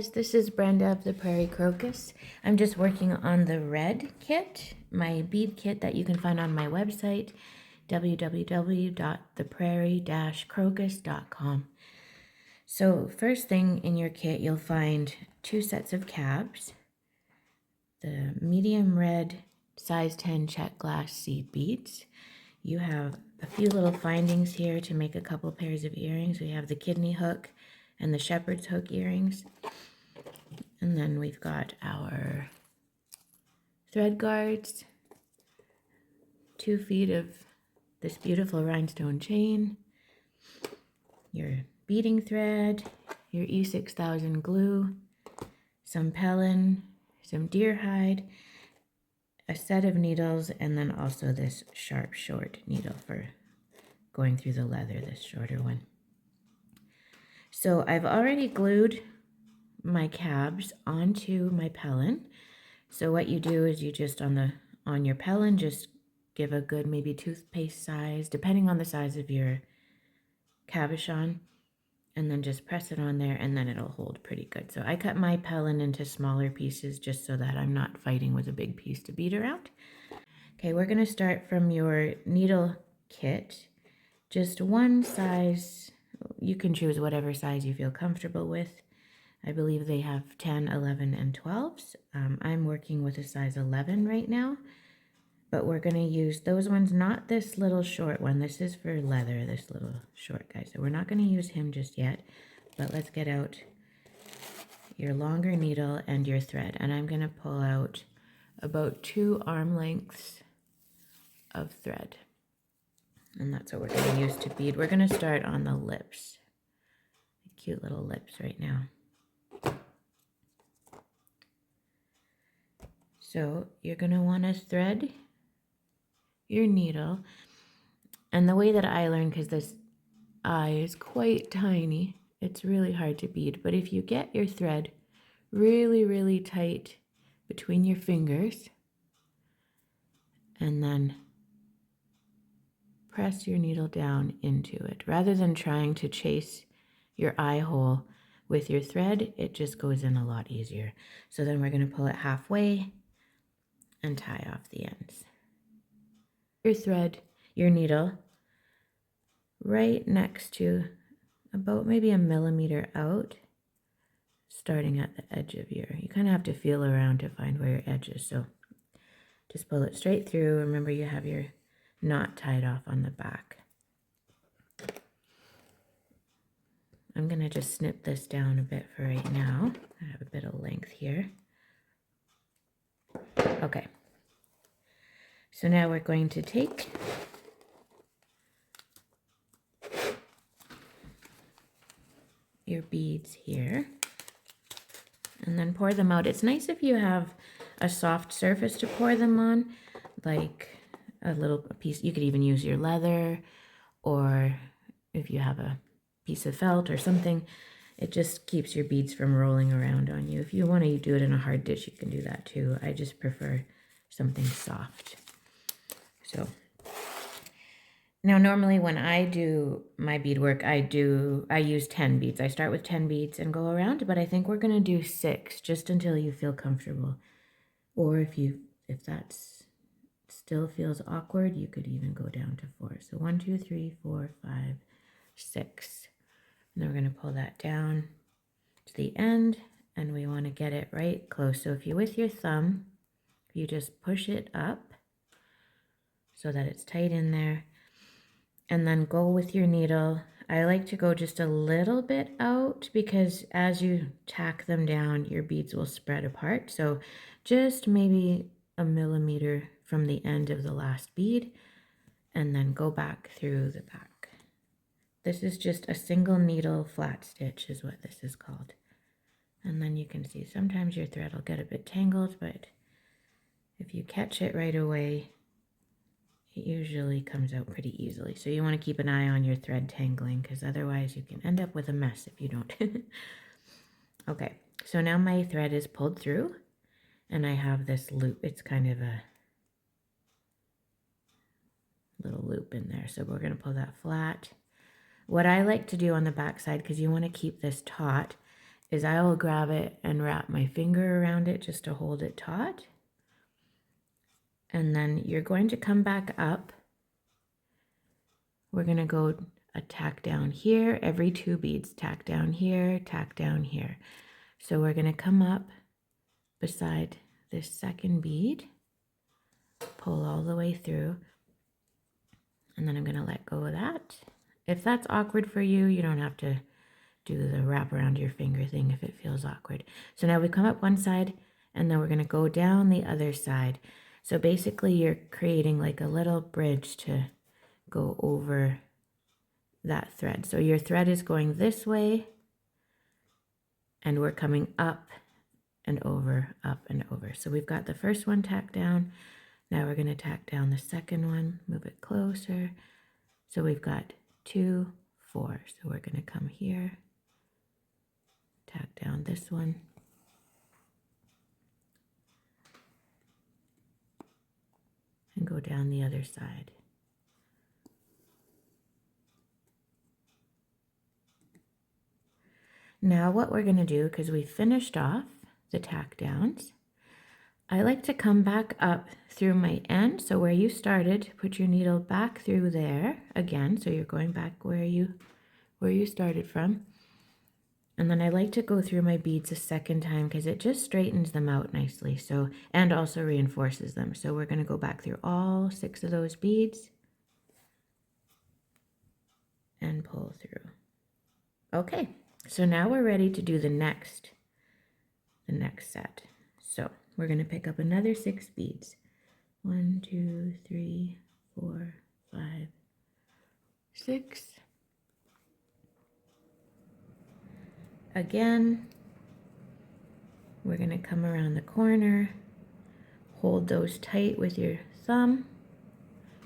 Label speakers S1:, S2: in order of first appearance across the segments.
S1: guys, this is Brenda of the Prairie Crocus. I'm just working on the red kit, my bead kit that you can find on my website, www.theprairie-crocus.com. So first thing in your kit, you'll find 2 sets of cabs, the medium red size 10 check glass seed beads. You have a few little findings here to make a couple pairs of earrings. We have the kidney hook and the shepherd's hook earrings. And then we've got our thread guards, 2 feet of this beautiful rhinestone chain, your beading thread, your E6000 glue, some pellon, some deer hide, a set of needles, and then also this sharp short needle for going through the leather, this shorter one. So I've already glued my cabs onto my pellon. So what you do is you just on your pellon just give a good maybe toothpaste size, depending on the size of your cabochon, and then just press it on there and then it'll hold pretty good. So I cut my pellon into smaller pieces just so that I'm not fighting with a big piece to bead around. Okay, we're going to start from your needle kit. Just one size, you can choose whatever size you feel comfortable with. I believe they have 10, 11, and 12s. I'm working with a size 11 right now, but we're going to use those ones, not this little short one. This is for leather, this little short guy. So we're not going to use him just yet, but let's get out your longer needle and your thread. And I'm going to pull out about 2 arm lengths of thread. And that's what we're going to use to bead. We're going to start on the lips, the cute little lips right now. So you're going to want to thread your needle. And the way that I learned, because this eye is quite tiny, it's really hard to bead. But if you get your thread really, really tight between your fingers and then press your needle down into it, rather than trying to chase your eye hole with your thread, it just goes in a lot easier. So then we're going to pull it halfway and tie off the ends. Your thread, your needle, right next to about maybe 1 millimeter out, starting at the edge of you kind of have to feel around to find where your edge is. So just pull it straight through. Remember, you have your knot tied off on the back. I'm going to just snip this down a bit for right now. I have a bit of length here. Okay. So now we're going to take your beads here and then pour them out. It's nice if you have a soft surface to pour them on, like a little piece. You could even use your leather, or if you have a piece of felt or something, it just keeps your beads from rolling around on you. If you want to do it in a hard dish, you can do that too. I just prefer something soft. So now normally when I do my beadwork, I use 10 beads. I start with 10 beads and go around, but I think we're going to do 6 just until you feel comfortable. Or if that still feels awkward, you could even go down to 4. So 1, 2, 3, 4, 5, 6. And then we're going to pull that down to the end, and we want to get it right close. So if you, with your thumb, you just push it up so that it's tight in there, and then go with your needle. I like to go just a little bit out because as you tack them down, your beads will spread apart. So just maybe 1 millimeter from the end of the last bead, and then go back through the back. This is just a single needle flat stitch is what this is called. And then you can see sometimes your thread will get a bit tangled, but if you catch it right away, it usually comes out pretty easily. So you want to keep an eye on your thread tangling, because otherwise you can end up with a mess if you don't. Okay, so now my thread is pulled through and I have this loop. It's kind of a little loop in there. So we're going to pull that flat. What I like to do on the back side, because you want to keep this taut, is I will grab it and wrap my finger around it just to hold it taut. And then you're going to come back up. We're going to go a tack down here, every 2 beads, tack down here, tack down here. So we're going to come up beside this second bead, pull all the way through, and then I'm going to let go of that. If that's awkward for you, you don't have to do the wrap around your finger thing if it feels awkward. So now we come up one side, and then we're going to go down the other side. So basically you're creating like a little bridge to go over that thread. So your thread is going this way, and we're coming up and over, up and over. So we've got the first one tacked down. Now we're going to tack down the second one, move it closer. So we've got 2, 4. So we're going to come here, tack down this one, and go down the other side. Now what we're going to do, because we finished off the tack downs, I like to come back up through my end. So where you started, put your needle back through there again. So you're going back where you started from. And then I like to go through my beads a second time because it just straightens them out nicely. So, and also reinforces them. So we're going to go back through all 6 of those beads and pull through. Okay, so now we're ready to do the next set. So we're going to pick up another 6 beads. 1, 2, 3, 4, 5, 6. Again, we're going to come around the corner, hold those tight with your thumb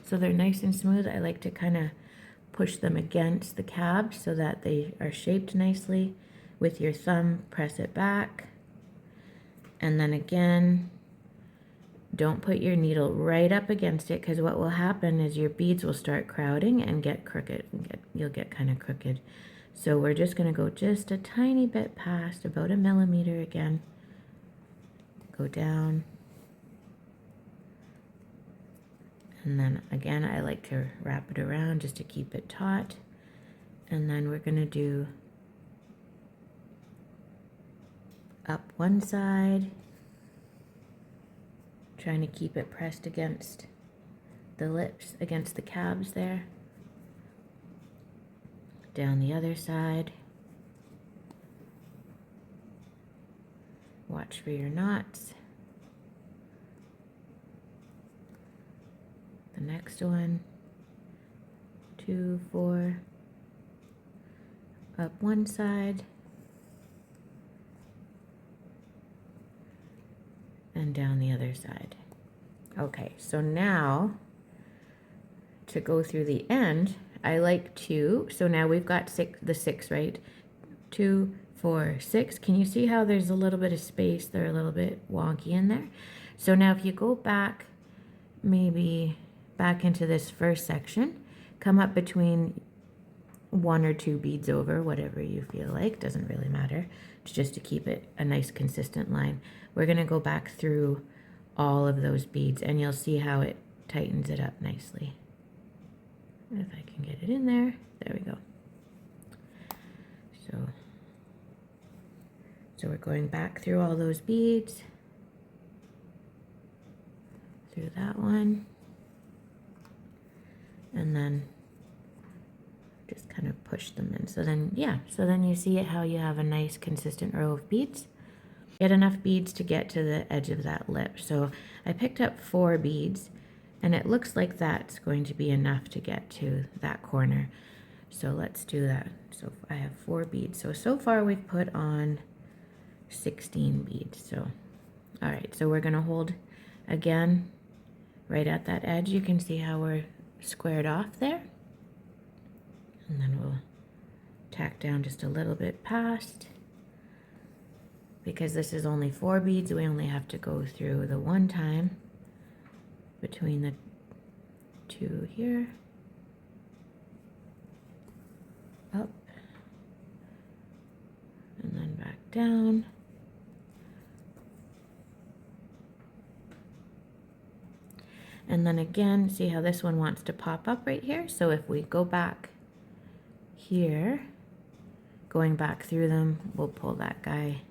S1: so they're nice and smooth. I like to kind of push them against the cabs so that they are shaped nicely. With your thumb, press it back. And then again, don't put your needle right up against it, because what will happen is your beads will start crowding and get crooked. You'll get kind of crooked. So we're just going to go just a tiny bit past, about 1 millimeter again. Go down. And then again, I like to wrap it around just to keep it taut. And then we're going to do up one side, trying to keep it pressed against the lips, against the cabs there. Down the other side. Watch for your knots. The next one, 2, 4, up one side, and down the other side. Okay, so now to go through the end, I like to, so now we've got the 6, right? 2, 4, 6. Can you see how there's a little bit of space? They're a little bit wonky in there. So now if you go back, maybe back into this first section, come up between 1 or 2 beads over, whatever you feel like, doesn't really matter. It's just to keep it a nice consistent line. We're going to go back through all of those beads, and you'll see how it tightens it up nicely. If I can get it in there, there we go. So we're going back through all those beads, through that one, and then just kind of push them in. So then, yeah, so then you see it how you have a nice consistent row of beads. Get enough beads to get to the edge of that lip. So I picked up 4 beads, and it looks like that's going to be enough to get to that corner. So let's do that. So I have 4 beads. So far we've put on 16 beads. So, all right, so we're gonna hold again right at that edge. You can see how we're squared off there. And then we'll tack down just a little bit past. Because this is only 4 beads, we only have to go through the one time between the 2 here. Up. And then back down. And then again, see how this one wants to pop up right here? So if we go back here, going back through them, we'll pull that guy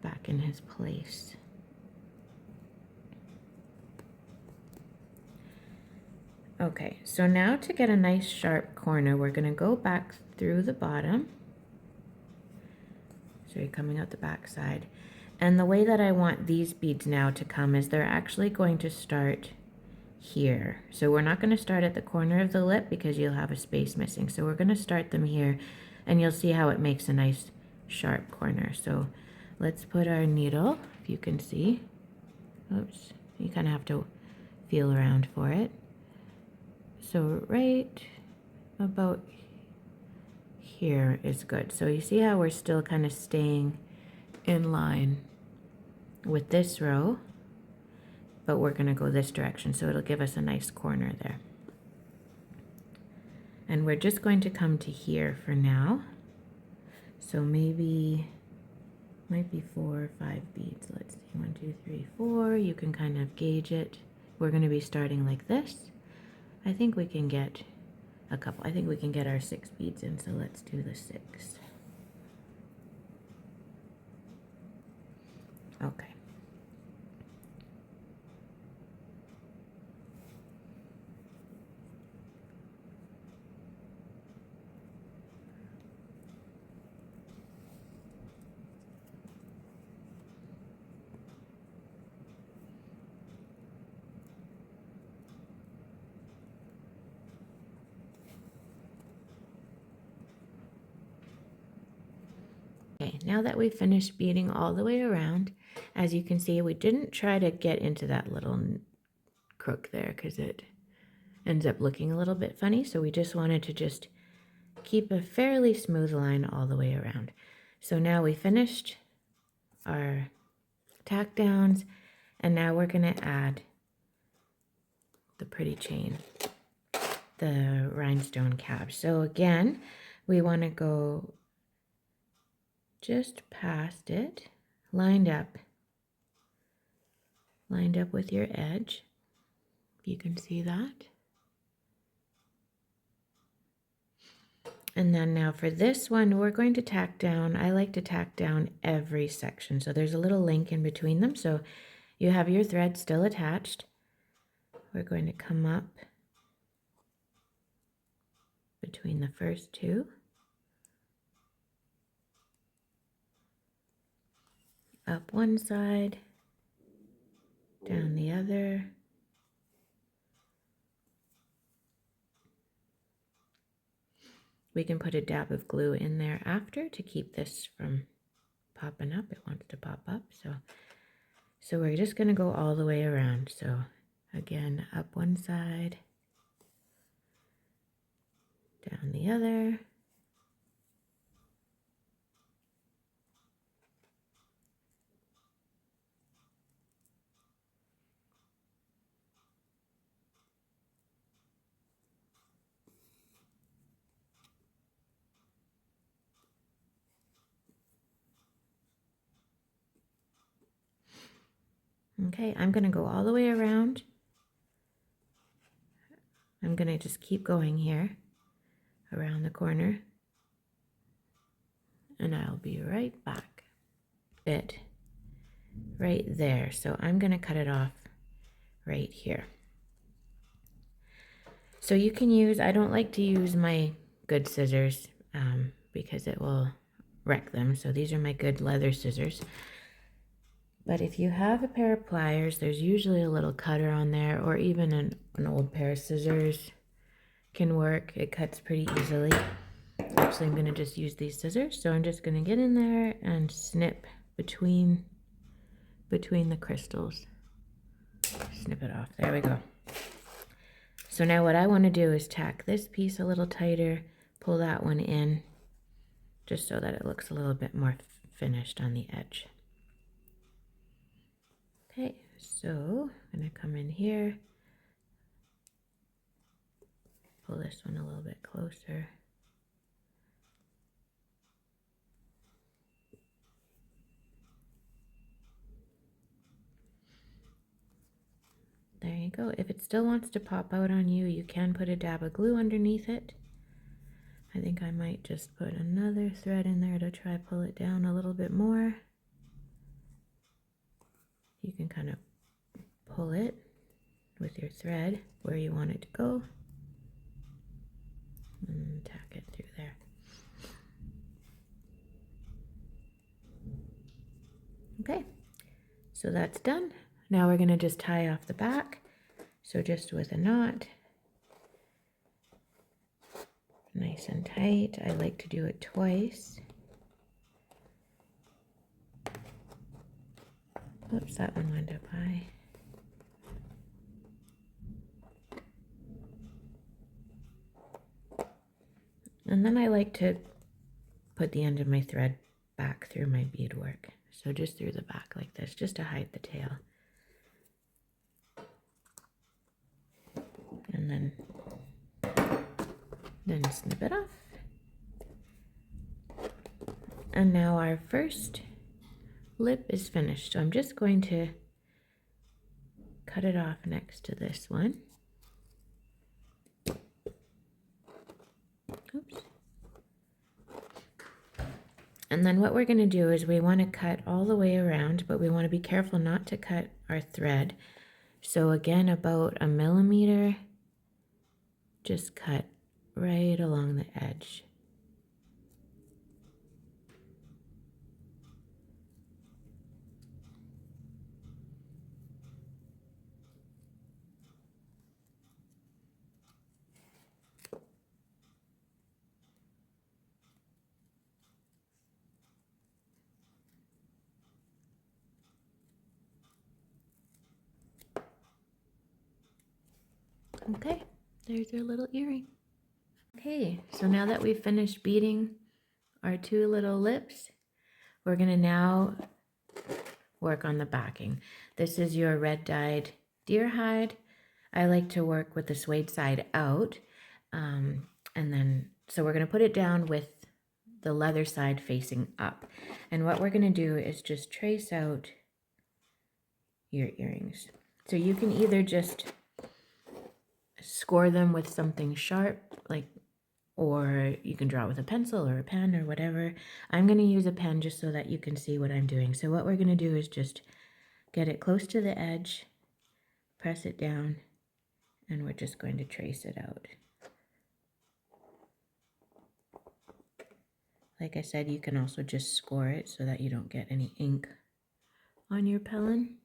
S1: back in his place. Okay, so now to get a nice sharp corner, we're gonna go back through the bottom. So you're coming out the back side. And the way that I want these beads now to come is they're actually going to start here. So we're not gonna start at the corner of the lip because you'll have a space missing. So we're gonna start them here and you'll see how it makes a nice sharp corner. So let's put our needle, if you can see. Oops, you kind of have to feel around for it. So right about here is good. So you see how we're still kind of staying in line with this row, but we're going to go this direction, so it'll give us a nice corner there. And we're just going to come to here for now. So maybe, might be 4 or 5 beads. Let's see, 1, 2, 3, 4. You can kind of gauge it. We're going to be starting like this. I think we can get a couple. I think we can get our 6 beads in, so let's do the 6. Okay. Okay, now that we've finished beading all the way around, as you can see, we didn't try to get into that little crook there because it ends up looking a little bit funny. So we just wanted to just keep a fairly smooth line all the way around. So now we finished our tack downs, and now we're going to add the pretty chain, the rhinestone cap. So again, we want to go just past it, lined up with your edge, if you can see that. And then now for this one, we're going to tack down. I like to tack down every section. So there's a little link in between them. So you have your thread still attached. We're going to come up between the first 2. Up one side, down the other. We can put a dab of glue in there after to keep this from popping up. It wants to pop up. So we're just going to go all the way around. So again, up one side, down the other. Okay, I'm going to go all the way around. I'm going to just keep going here around the corner, and I'll be right back. Bit right there. So I'm going to cut it off right here. So you can use, I don't like to use my good scissors because it will wreck them. So these are my good leather scissors. But if you have a pair of pliers, there's usually a little cutter on there, or even an old pair of scissors can work. It cuts pretty easily. Actually, I'm going to just use these scissors. So I'm just going to get in there and snip between the crystals. Snip it off. There we go. So now what I want to do is tack this piece a little tighter, pull that one in, just so that it looks a little bit more finished on the edge. Okay, so I'm going to come in here, pull this one a little bit closer. go. If it still wants to pop out on you, you can put a dab of glue underneath it. I think I might just put another thread in there to try pull it down a little bit more. You can kind of pull it with your thread where you want it to go and tack it through there. Okay, so that's done. Now we're going to just tie off the back. So just with a knot, nice and tight. I like to do it twice. Oops, that one went up high. And then I like to put the end of my thread back through my beadwork. So just through the back like this, just to hide the tail. And then snip it off. And now our first lip is finished. So I'm just going to cut it off next to this one. Oops. And then what we're going to do is we want to cut all the way around, but we want to be careful not to cut our thread. So again, about 1 millimeter, just cut right along the edge. Okay, there's your little earring. Okay, so now that we've finished beading our 2 little lips, we're going to now work on the backing. This is your red dyed deer hide. I like to work with the suede side out. And then, so we're going to put it down with the leather side facing up. And what we're going to do is just trace out your earrings. So you can either just score them with something sharp, or you can draw with a pencil or a pen or whatever. I'm going to use a pen just so that you can see what I'm doing. So what we're going to do is just get it close to the edge, press it down, and we're just going to trace it out. Like I said, you can also just score it so that you don't get any ink on your pellon.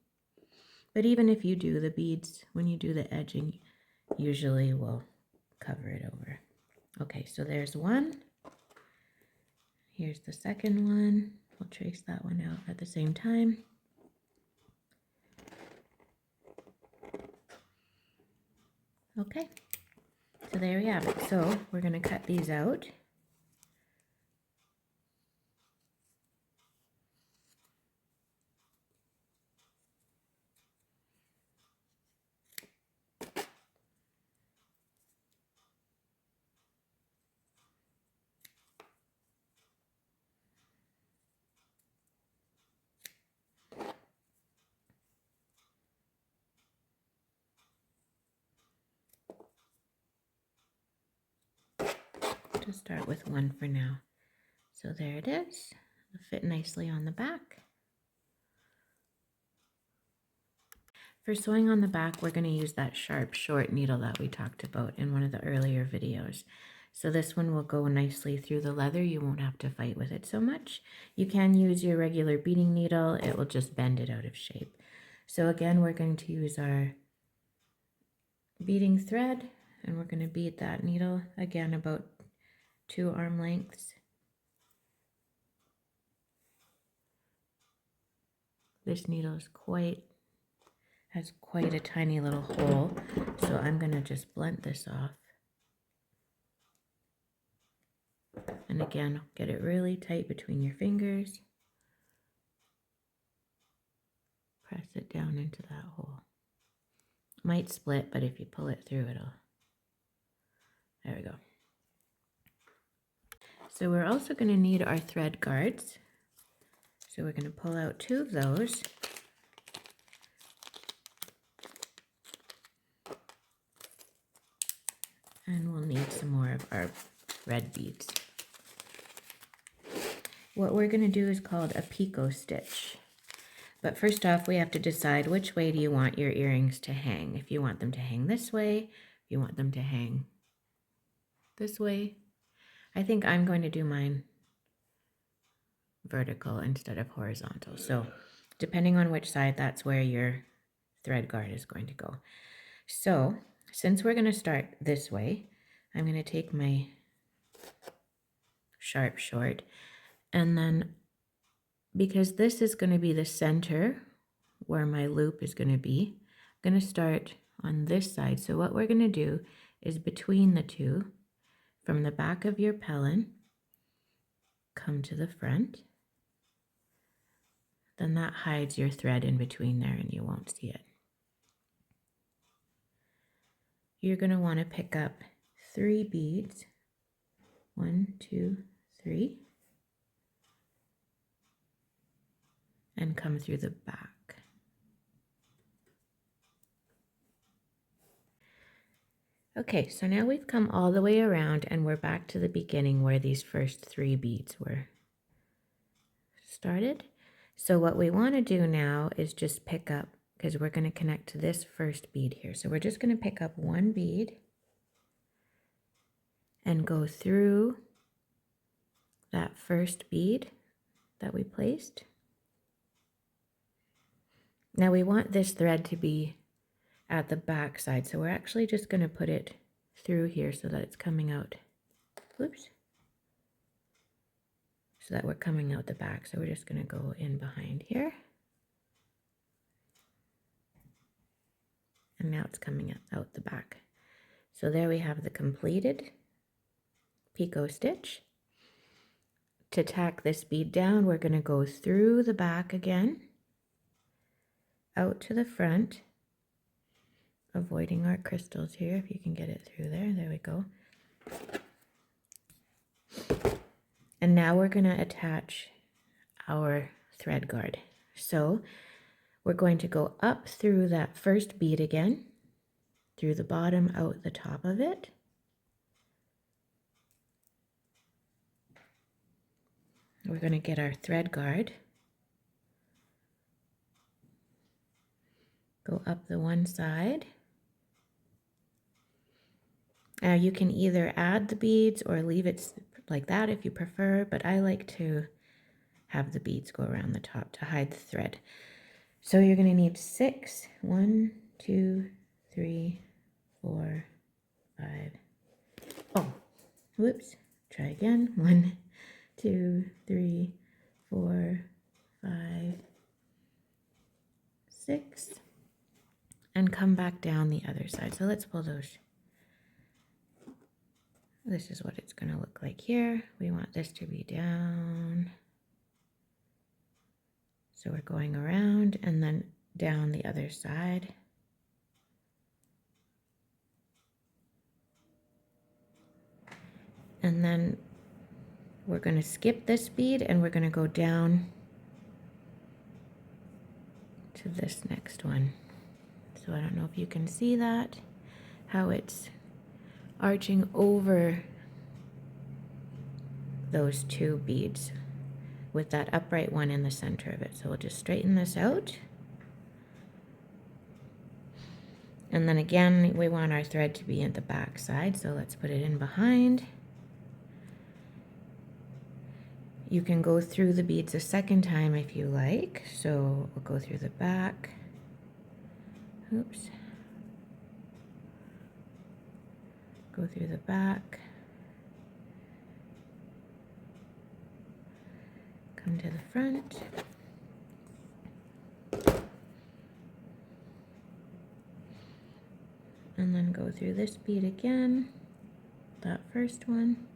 S1: But even if you do the beads, when you do the edging, usually we'll cover it over. Okay, so there's one. Here's the second one. We'll trace that one out at the same time. Okay, so there we have it. So we're going to cut these out. Just start with one for now. So there it is. It'll fit nicely on the back. For sewing on the back, we're going to use that sharp short needle that we talked about in one of the earlier videos. So this one will go nicely through the leather. You won't have to fight with it so much. You can use your regular beading needle. It will just bend it out of shape. So again, we're going to use our beading thread, and we're going to bead that needle again about 2 arm lengths. This needle is has quite a tiny little hole, so I'm going to just blunt this off. And again, get it really tight between your fingers. Press it down into that hole. Might split, but if you pull it through, there we go. So we're also going to need our thread guards. So we're going to pull out 2 of those. need some more of our red beads. What we're going to do is called a picot stitch. But first off, we have to decide which way do you want your earrings to hang. If you want them to hang this way, if you want them to hang this way. I think I'm going to do mine vertical instead of horizontal. So depending on which side, that's where your thread guard is going to go. So since we're going to start this way, I'm going to take my sharp short, and then because this is going to be the center where my loop is going to be, I'm going to start on this side. So what we're going to do is between the two, from the back of your pellon, come to the front. Then that hides your thread in between there and you won't see it. You're going to want to pick up 3 beads. 1, 2, 3. And come through the back. Okay, so now we've come all the way around and we're back to the beginning where these first 3 beads were started. So what we want to do now is just pick up, because we're going to connect to this first bead here. So we're just going to pick up 1 bead and go through that first bead that we placed. Now we want this thread to be at the back side, so we're actually just going to put it through here so that it's coming out. Oops. So that we're coming out the back. So we're just going to go in behind here. And now it's coming out the back. So there we have the completed picot stitch. To tack this bead down, we're going to go through the back again, out to the front, avoiding our crystals here, if you can get it through there. There we go. And now we're going to attach our thread guard. So we're going to go up through that first bead again, through the bottom, out the top of it. We're going to get our thread guard, go up the one side. Now you can either add the beads or leave it like that if you prefer, but I like to have the beads go around the top to hide the thread. So you're going to need 6. 1, 2, 3, 4, 5. Oh, whoops. Try again. 1, 2, 3, 4, 5, 6. And come back down the other side. So let's pull those. This is what it's going to look like here. We want this to be down. So we're going around and then down the other side. And then we're going to skip this bead and we're going to go down to this next one. So I don't know if you can see that, how it's arching over those 2 beads with that upright one in the center of it. So we'll just straighten this out. And then again, we want our thread to be at the back side, so let's put it in behind. You can go through the beads a second time if you like. So we'll go through the back. Oops. Go through the back. Come to the front. And then go through this bead again, that first one.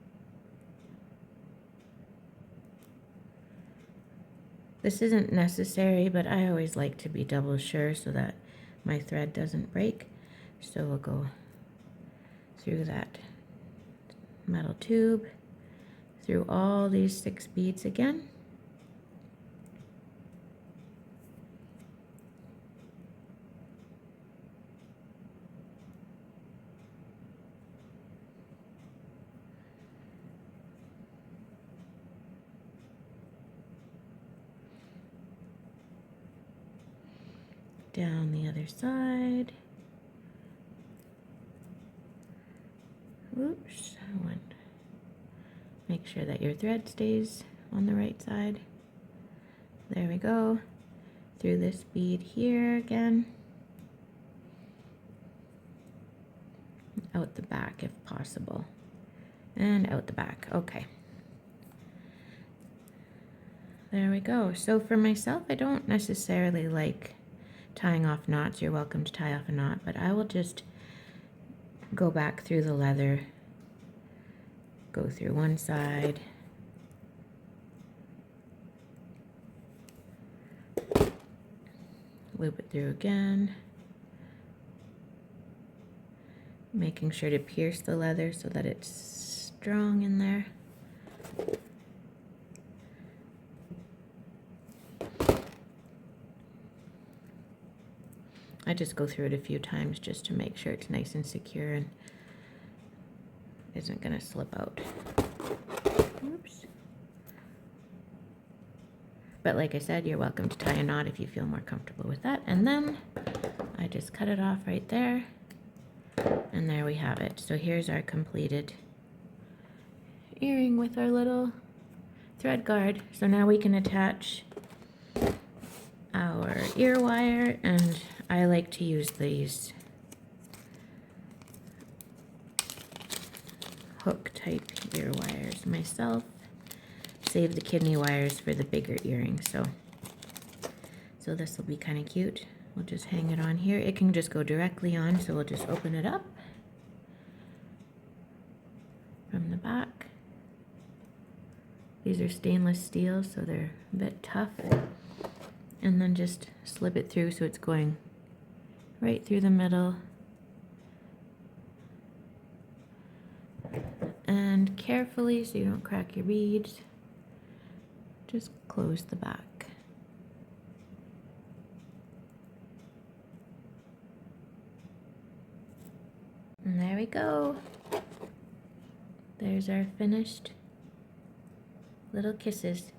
S1: This isn't necessary, but I always like to be double sure so that my thread doesn't break. So we'll go through that metal tube, through all these 6 beads again. Down the other side. Oops, make sure that your thread stays on the right side. There we go. Through this bead here again. Out the back if possible. And out the back, okay. There we go. So for myself, I don't necessarily like tying off knots. You're welcome to tie off a knot, but I will just go back through the leather, go through one side, loop it through again, making sure to pierce the leather so that it's strong in there. I just go through it a few times just to make sure it's nice and secure and isn't gonna slip out. Oops. But like I said, you're welcome to tie a knot if you feel more comfortable with that. And then I just cut it off right there. And there we have it. So here's our completed earring with our little thread guard. So now we can attach our ear wire, and I like to use these hook type ear wires myself. Save the kidney wires for the bigger earrings. So this will be kind of cute. We'll just hang it on here. It can just go directly on, so we'll just open it up from the back. These are stainless steel, so they're a bit tough. And then just slip it through so it's going right through the middle. And carefully, so you don't crack your beads, just close the back. And there we go. There's our finished little kisses.